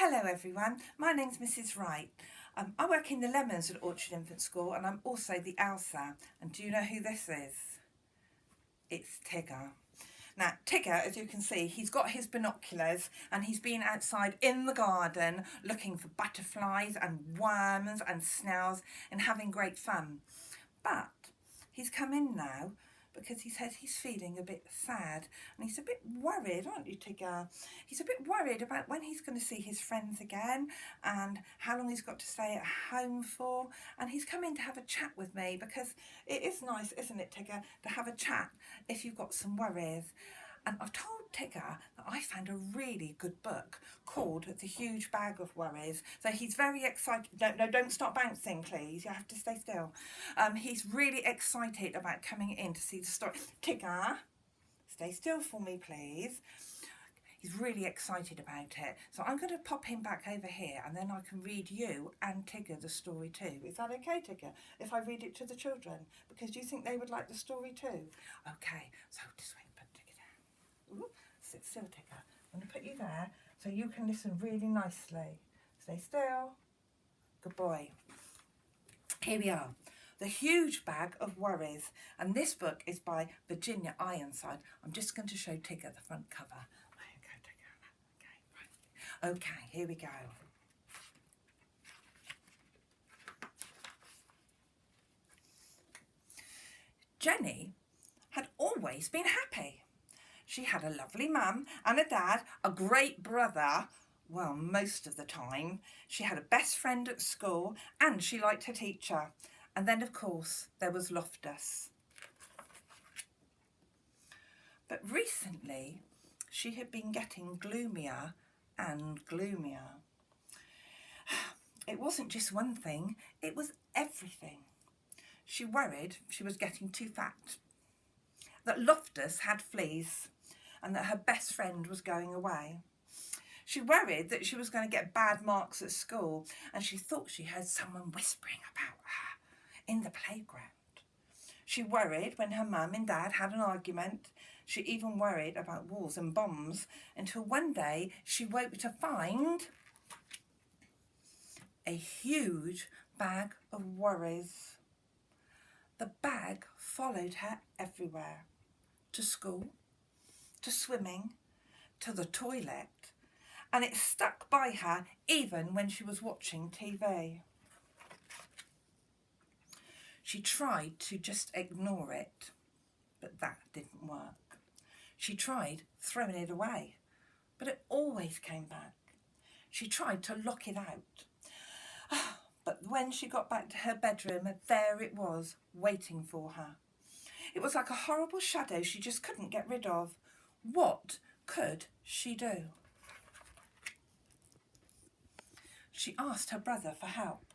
Hello everyone, my name's Mrs. Wright. I work in the Lemons at Orchard Infant School and I'm also the Elsa. And do you know who this is? It's Tigger. Now Tigger, as you can see, he's got his binoculars and he's been outside in the garden looking for butterflies and worms and snails and having great fun. But he's come in now because he says he's feeling a bit sad and he's a bit worried, aren't you, Tigger? He's a bit worried about when he's going to see his friends again and how long he's got to stay at home for, and he's come in to have a chat with me because it is nice, isn't it, Tigger, to have a chat if you've got some worries. And I've told Tigger that I found a really good book called The Huge Bag of Worries. So he's very excited. No, don't stop bouncing, please. You have to stay still. He's really excited about coming in to see the story. Tigger, stay still for me, please. He's really excited about it. So I'm going to pop him back over here and then I can read you and Tigger the story too. Is that okay, Tigger, if I read it to the children? Because do you think they would like the story too? Okay, so just wait. Ooh, sit still, Tigger. I'm going to put you there so you can listen really nicely. Stay still. Good boy. Here we are. The Huge Bag of Worries. And this book is by Virginia Ironside. I'm just going to show Tigger the front cover. Okay, Tigger. Okay, right. Okay, here we go. Jenny had always been happy. She had a lovely mum and a dad, a great brother, well, most of the time. She had a best friend at school and she liked her teacher. And then, of course, there was Loftus. But recently, she had been getting gloomier and gloomier. It wasn't just one thing, it was everything. She worried she was getting too fat, that Loftus had fleas, and that her best friend was going away. She worried that she was going to get bad marks at school, and she thought she heard someone whispering about her in the playground. She worried when her mum and dad had an argument. She even worried about wars and bombs, until one day she woke to find a huge bag of worries. The bag followed her everywhere, to school, to swimming, to the toilet, and it stuck by her even when she was watching TV. She tried to just ignore it, but that didn't work. She tried throwing it away, but it always came back. She tried to lock it out. But when she got back to her bedroom, there it was, waiting for her. It was like a horrible shadow she just couldn't get rid of. What could she do? She asked her brother for help,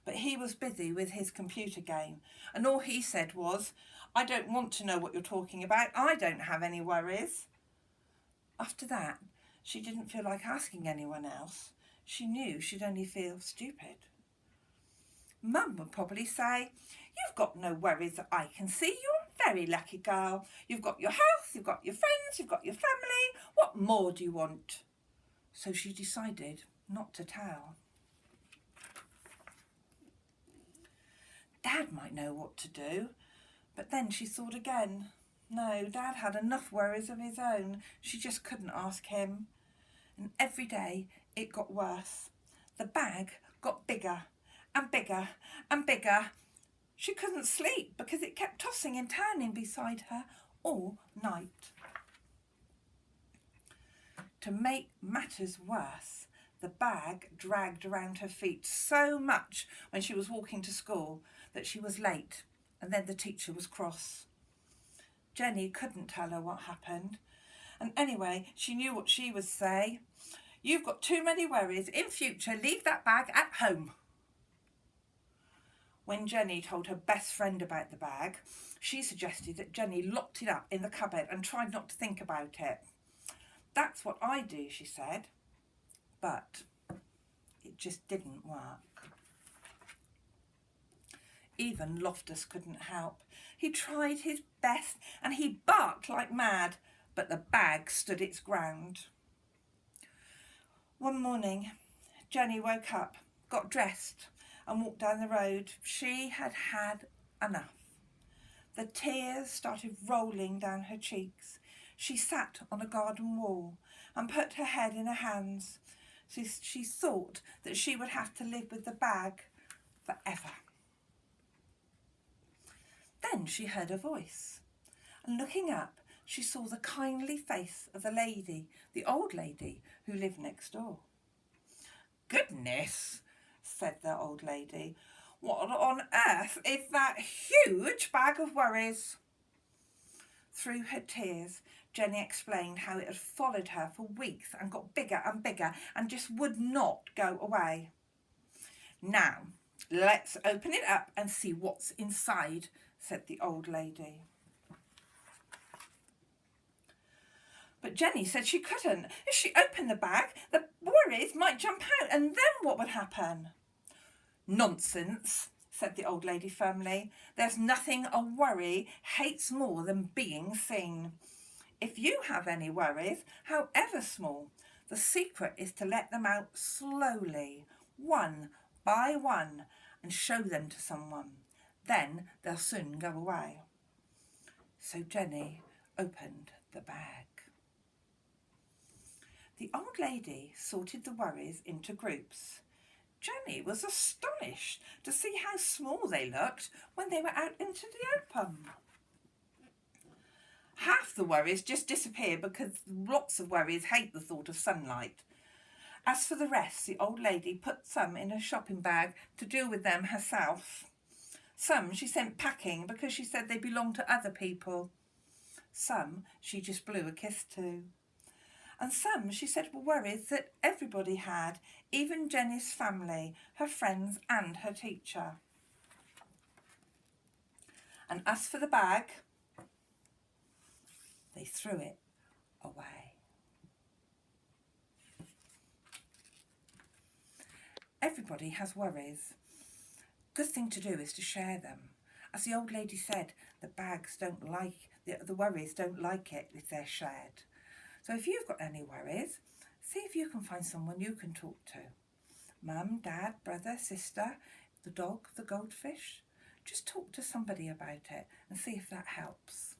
but he was busy with his computer game, and all he said was, "I don't want to know what you're talking about. I don't have any worries." After that, she didn't feel like asking anyone else. She knew she'd only feel stupid. Mum would probably say, "You've got no worries that I can see. You're a very lucky girl. You've got your health, you've got your friends, you've got your family. What more do you want?" So she decided not to tell. Dad might know what to do, but then she thought again. No, Dad had enough worries of his own. She just couldn't ask him. And every day it got worse. The bag got bigger and bigger and bigger. She couldn't sleep because it kept tossing and turning beside her all night. To make matters worse, the bag dragged around her feet so much when she was walking to school that she was late, and then the teacher was cross. Jenny couldn't tell her what happened, and anyway, she knew what she would say. "You've got too many worries. In future, leave that bag at home." When Jenny told her best friend about the bag, she suggested that Jenny locked it up in the cupboard and tried not to think about it. "That's what I do," she said. But it just didn't work. Even Loftus couldn't help. He tried his best and he barked like mad, but the bag stood its ground. One morning, Jenny woke up, got dressed and walked down the road. She had had enough. The tears started rolling down her cheeks. She sat on a garden wall and put her head in her hands. She thought that she would have to live with the bag forever. Then she heard a voice, and looking up, she saw the kindly face of the lady, the old lady who lived next door. "Goodness," said the old lady, "what on earth is that huge bag of worries?" Through her tears, Jenny explained how it had followed her for weeks and got bigger and bigger and just would not go away. "Now, let's open it up and see what's inside," said the old lady. But Jenny said she couldn't. If she opened the bag, the worries might jump out, and then what would happen? "Nonsense," said the old lady firmly. "There's nothing a worry hates more than being seen. If you have any worries, however small, the secret is to let them out slowly, one by one, and show them to someone. Then they'll soon go away." So Jenny opened the bag. The old lady sorted the worries into groups. Jenny was astonished to see how small they looked when they were out into the open. Half the worries just disappeared because lots of worries hate the thought of sunlight. As for the rest, the old lady put some in a shopping bag to deal with them herself. Some she sent packing because she said they belonged to other people. Some she just blew a kiss to. And some she said were worries that everybody had, even Jenny's family, her friends and her teacher. And as for the bag, they threw it away. Everybody has worries. Good thing to do is to share them. As the old lady said, the worries don't like it if they're shared. So if you've got any worries, see if you can find someone you can talk to. Mum, dad, brother, sister, the dog, the goldfish. Just talk to somebody about it and see if that helps.